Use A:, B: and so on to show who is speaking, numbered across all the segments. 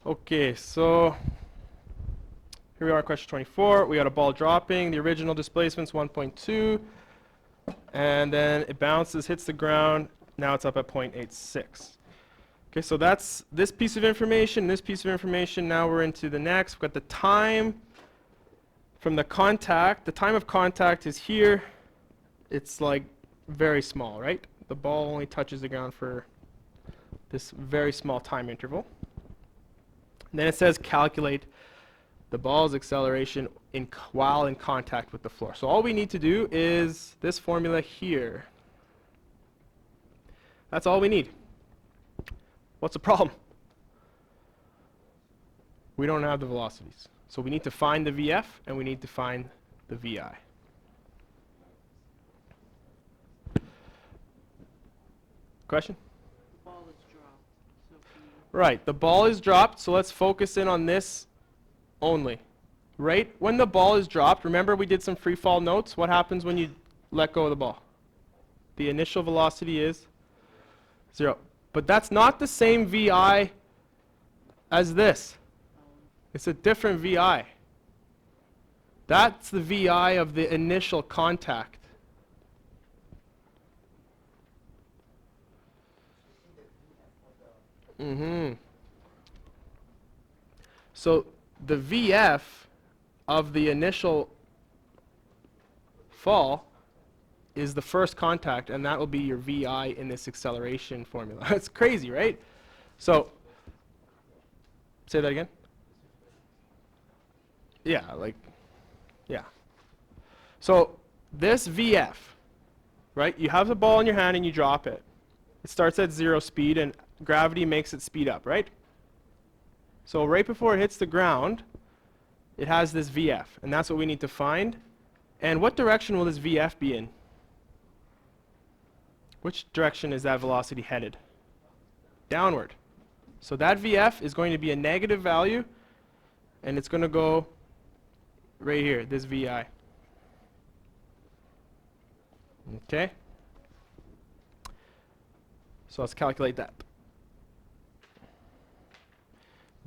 A: Okay, so here we are, question 24. We got a ball dropping. The original displacement's 1.2. And then it bounces, hits the ground. Now it's up at 0.86. Okay, so that's this piece of information, this piece of information. Now we're into the next. We've got the time from the contact. The time of contact is here. It's like very small, right? The ball only touches the ground for this very small time interval. And then it says calculate the ball's acceleration while in contact with the floor. So all we need to do is this formula here. That's all we need. What's the problem? We don't have the velocities. So we need to find the VF and we need to find the VI. Question?
B: The ball is dropped. So
A: Right, the ball is dropped, so let's focus in on this only. Right when the ball is dropped, remember we did some free fall notes. What happens when you let go of the ball? The initial velocity is 0. But that's not the same VI as this. It's a different VI. That's the VI of the initial contact. So the VF of the initial fall is the first contact, and that will be your VI in this acceleration formula. It's crazy, right? So, say that again. Yeah, yeah. So this VF, right? You have the ball in your hand and you drop it. It starts at 0 speed and gravity makes it speed up, right? So right before it hits the ground, it has this VF, and that's what we need to find. And what direction will this VF be in? Which direction is that velocity headed? Downward. So that VF is going to be a negative value, and it's going to go right here, this VI. Okay? So let's calculate that.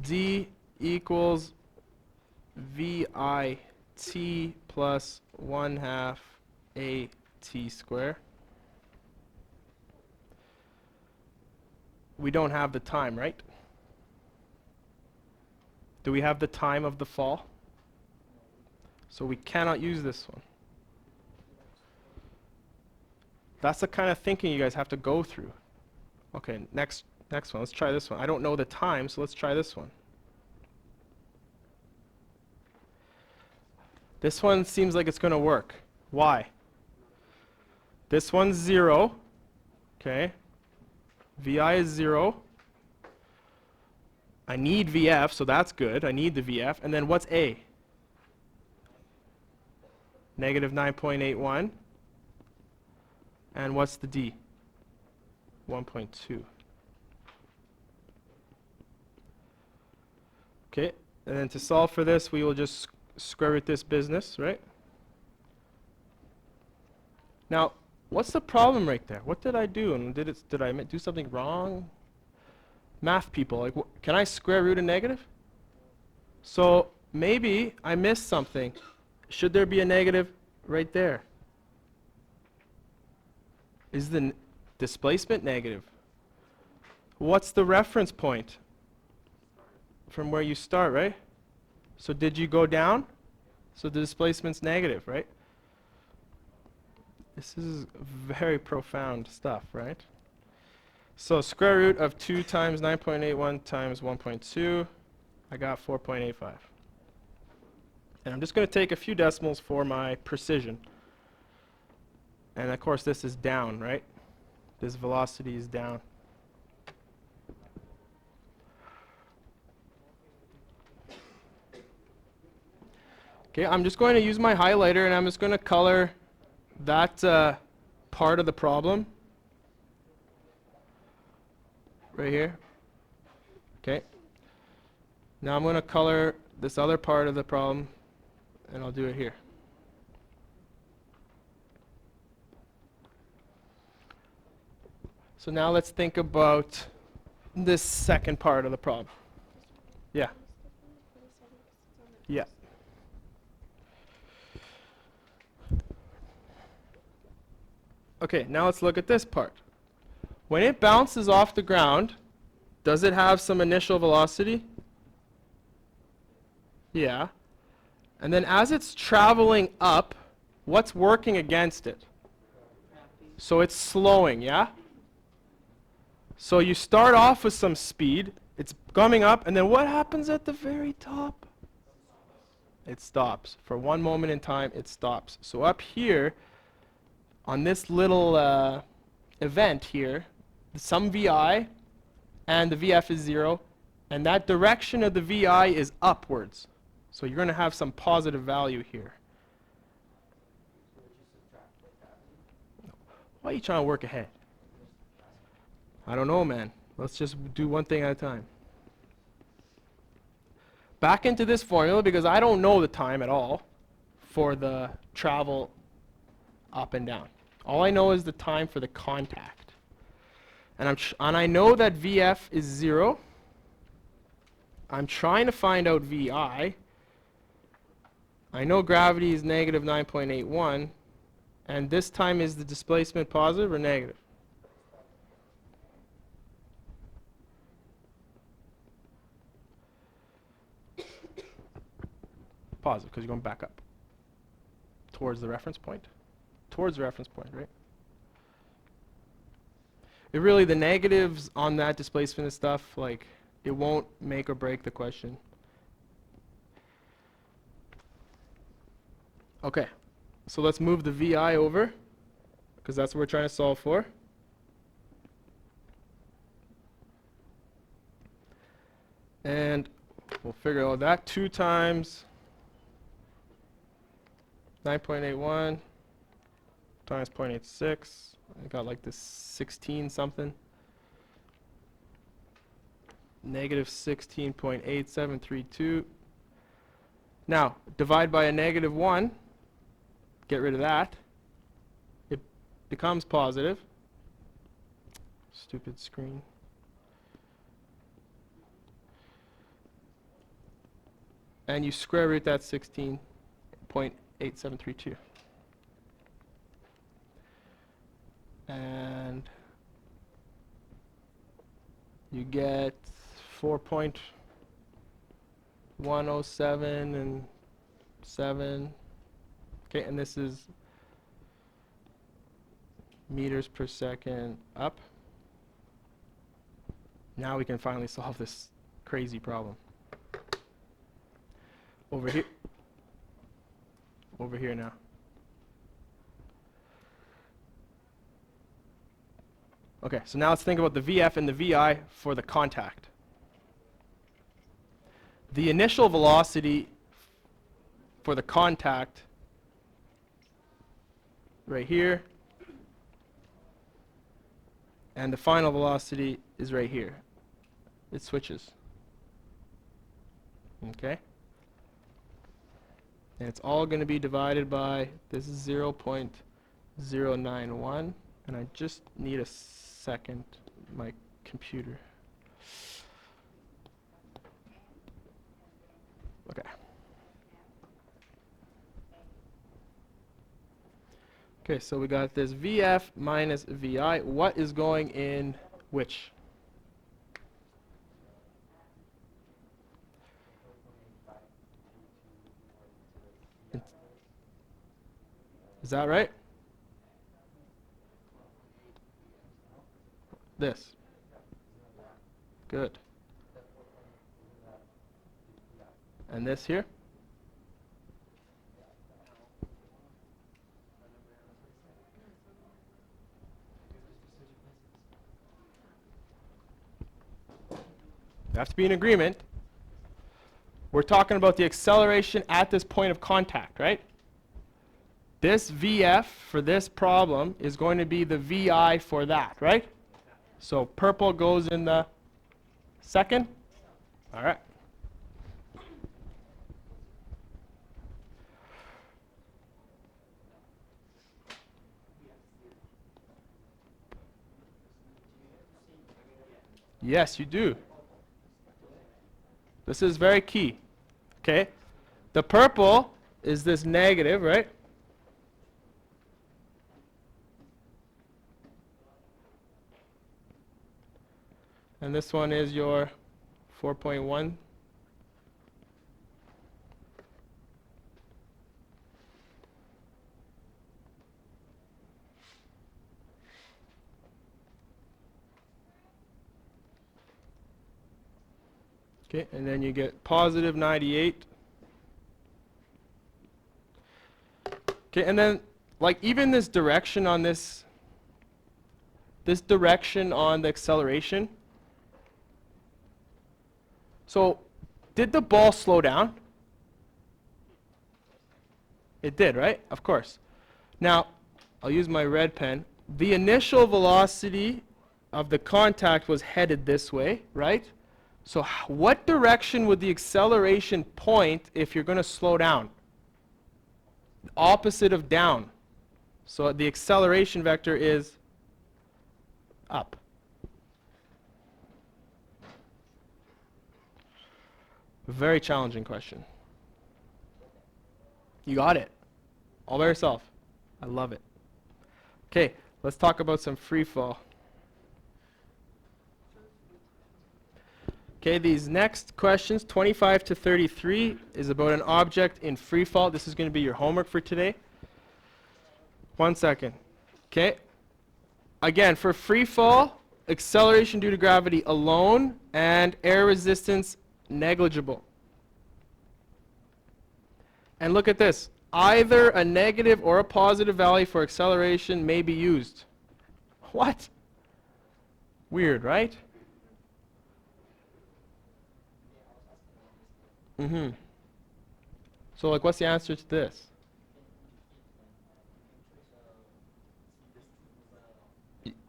A: D equals VIT plus 1/2 AT squared. We don't have the time, right? Do we have the time of the fall? So we cannot use this one. That's the kind of thinking you guys have to go through. Okay, next one. Let's try this one. I don't know the time, so let's try this one. This one seems like it's going to work. Why? This one's 0. Okay. VI is 0. I need VF, so that's good. I need the VF. And then what's A? Negative 9.81. And what's the D? 1.2. Okay, and then to solve for this, we will just square root this business, right? Now, what's the problem right there? What did I do? And did I do something wrong? Math people, like, can I square root a negative? So maybe I missed something. Should there be a negative right there? Is the displacement negative? What's the reference point? From where you start, right? So did you go down? So the displacement's negative, right? This is very profound stuff, right? So square root of 2 times 9.81 times 1.2, I got 4.85. And I'm just going to take a few decimals for my precision. And of course this is down, right? This velocity is down. Okay, I'm just going to use my highlighter and I'm just going to color that part of the problem right here. Okay. Now I'm going to color this other part of the problem and I'll do it here. So now let's think about this second part of the problem. Yeah. Yeah. Okay, now let's look at this part. When it bounces off the ground, does it have some initial velocity? Yeah. And then as it's traveling up, what's working against it? So it's slowing, yeah? So you start off with some speed, it's coming up, and then what happens at the very top? It stops. For one moment in time, it stops. So up here, on this little event here, some VI, and the VF is 0, and that direction of the VI is upwards. So you're going to have some positive value here. Why are you trying to work ahead? I don't know, man. Let's just do one thing at a time. Back into this formula, because I don't know the time at all for the travel up and down. All I know is the time for the contact. And I know that VF is 0. I'm trying to find out VI. I know gravity is negative 9.81. And this time, is the displacement positive or negative? Positive, because you're going back up. Towards the reference point. Towards the reference point, right? It really, the negatives on that displacement and stuff, like, it won't make or break the question. Okay, so let's move the VI over, because that's what we're trying to solve for. And we'll figure out that 2 times 9.81 times 0.86. I got like this 16 something. Negative 16.8732. Now, divide by a negative 1. Get rid of that. It becomes positive. Stupid screen. And you square root that 16.8732. And you get 4.107 and 7. Okay, and this is meters per second up. Now we can finally solve this crazy problem. Over here. Over here now. Okay, so now let's think about the VF and the VI for the contact. The initial velocity for the contact right here, and the final velocity is right here. It switches. Okay? And it's all going to be divided by, this is 0.091, and I just need a second, my computer. Okay. Okay, so we got this VF minus VI. What is going in which? Is that right? This. Good. And this here? You have to be in agreement. We're talking about the acceleration at this point of contact, right? This VF for this problem is going to be the VI for that, right? So purple goes in the second. All right. Yes, you do. This is very key. Okay? The purple is this negative, right? And this one is your 4.1. Okay, and then you get positive 98. Okay, and then like even this direction on this direction on the acceleration. So, did the ball slow down? It did, right? Of course. Now, I'll use my red pen. The initial velocity of the contact was headed this way, right? So what direction would the acceleration point if you're going to slow down? Opposite of down. So the acceleration vector is up. Very challenging question. You got it. All by yourself. I love it. Okay, let's talk about some free fall. Okay, these next questions, 25 to 33, is about an object in free fall. This is going to be your homework for today. 1 second. Okay. Again, for free fall, acceleration due to gravity alone and air resistance negligible. And look at this. Either a negative or a positive value for acceleration may be used. What? Weird, right? Mm-hmm. So, like, what's the answer to this?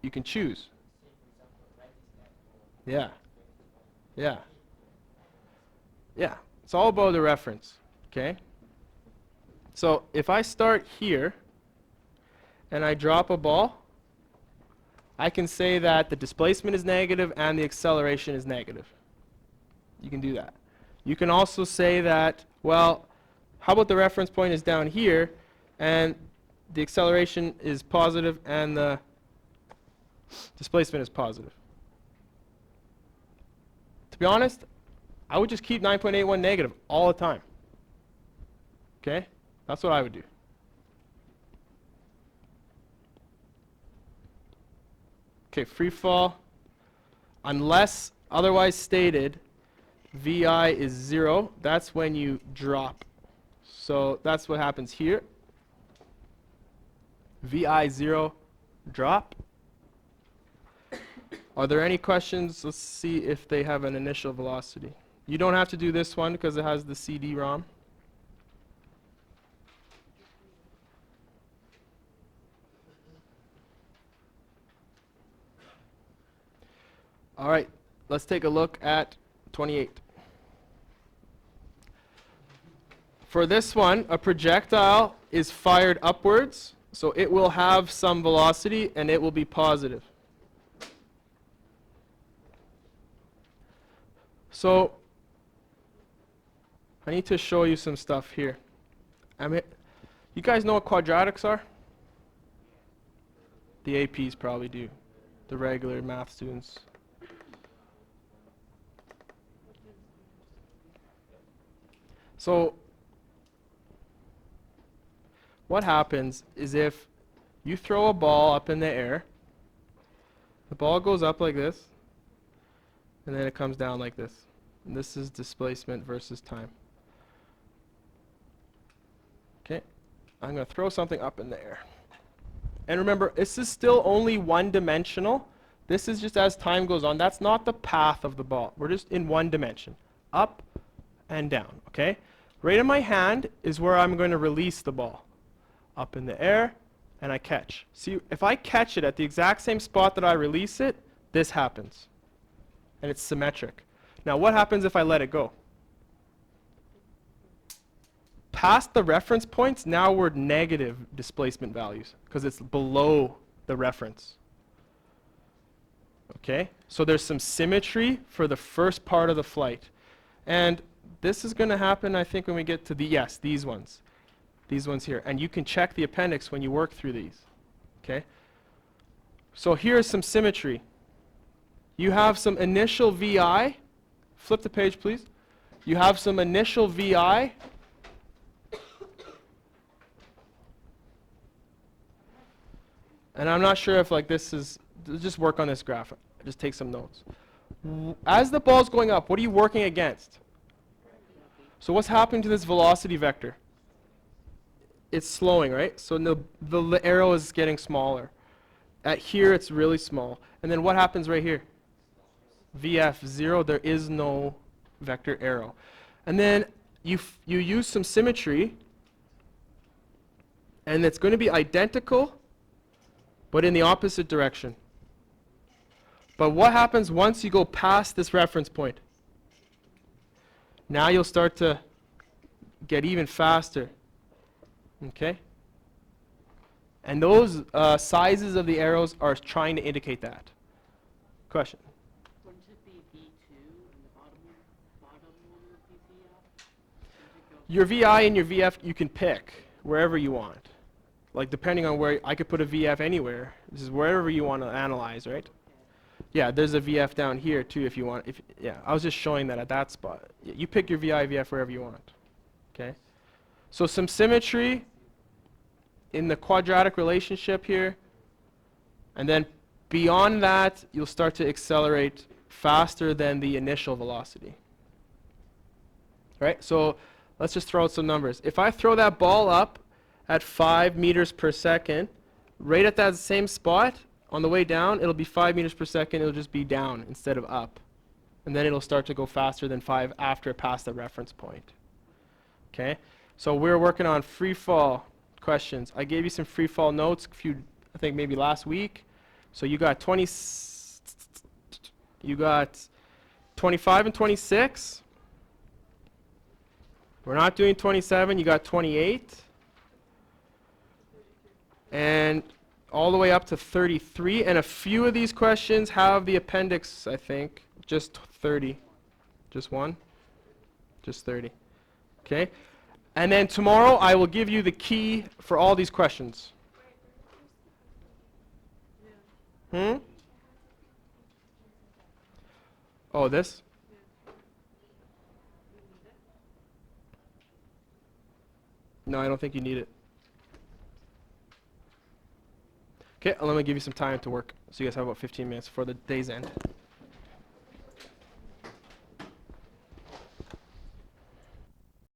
A: You can choose. Yeah. Yeah. Yeah. It's all about the reference. Okay? So, if I start here and I drop a ball, I can say that the displacement is negative and the acceleration is negative. You can do that. You can also say that, well, how about the reference point is down here and the acceleration is positive and the displacement is positive. To be honest, I would just keep 9.81 negative all the time. Okay? That's what I would do. Okay, free fall. Unless otherwise stated, VI is 0. That's when you drop. So that's what happens here. VI 0, drop. Are there any questions? Let's see if they have an initial velocity. You don't have to do this one because it has the CD-ROM. All right, let's take a look at 28. For this one, a projectile is fired upwards, so it will have some velocity and it will be positive. So I need to show you some stuff here. You guys know what quadratics are? The APs probably do. The regular math students. So what happens is if you throw a ball up in the air, the ball goes up like this, and then it comes down like this. And this is displacement versus time. Okay, I'm going to throw something up in the air. And remember, this is still only one-dimensional. This is just as time goes on. That's not the path of the ball. We're just in one dimension. Up and down, okay? Right in my hand is where I'm going to release the ball. Up in the air, and I catch. See, if I catch it at the exact same spot that I release it, this happens. And it's symmetric. Now, what happens if I let it go? Past the reference points, now we're negative displacement values because it's below the reference. Okay? So there's some symmetry for the first part of the flight. And this is going to happen, I think, when we get to these ones. These ones here. And you can check the appendix when you work through these. Okay? So here's some symmetry. You have some initial VI. Flip the page, please. You have some initial VI. And I'm not sure if like this is, just work on this graph. Just take some notes. As the ball's going up, what are you working against? So what's happening to this velocity vector? It's slowing, right? So the arrow is getting smaller. At here, it's really small. And then what happens right here? VF, 0, there is no vector arrow. And then you use some symmetry, and it's going to be identical, but in the opposite direction. But what happens once you go past this reference point? Now you'll start to get even faster. Okay? And those sizes of the arrows are trying to indicate that. Question?
B: Wouldn't it be V2 and the bottom one would be VF?
A: Your VI and your VF you can pick wherever you want. Like depending on where, I could put a VF anywhere. This is wherever you want to analyze, right? Yeah, there's a VF down here too if you want. Yeah, I was just showing that at that spot. You pick your VI, VF wherever you want. Okay? So some symmetry in the quadratic relationship here. And then beyond that, you'll start to accelerate faster than the initial velocity. Right? So let's just throw out some numbers. If I throw that ball up at 5 meters per second, right at that same spot, on the way down, it'll be 5 meters per second. It'll just be down instead of up. And then it'll start to go faster than 5 after it passed the reference point. Okay? So we're working on free fall questions. I gave you some free fall notes I think maybe last week. So you got 25 and 26. We're not doing 27. You got 28. And all the way up to 33. And a few of these questions have the appendix, I think. Just 30. Just one? Just 30. Okay? And then tomorrow I will give you the key for all these questions. Oh, this? No, I don't think you need it. Okay, let me give you some time to work. So you guys have about 15 minutes before the day's end.